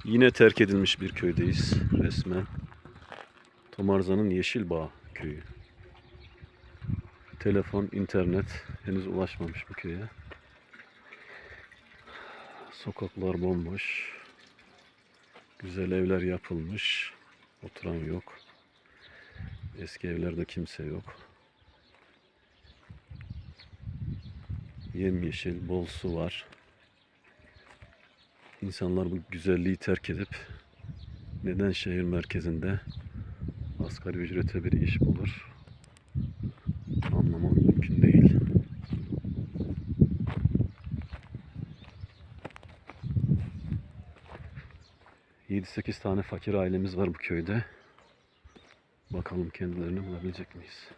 Yine terk edilmiş bir köydeyiz resmen. Tomarza'nın Yeşilbağ köyü. Telefon, internet henüz ulaşmamış bu köye. Sokaklar bomboş. Güzel evler yapılmış. Oturan yok. Eski evlerde kimse yok. Yemyeşil, bol su var. İnsanlar bu güzelliği terk edip neden şehir merkezinde asgari ücrete bir iş bulur? Anlamam mümkün değil. Yedi sekiz tane fakir ailemiz var bu köyde. Bakalım kendilerini bulabilecek miyiz?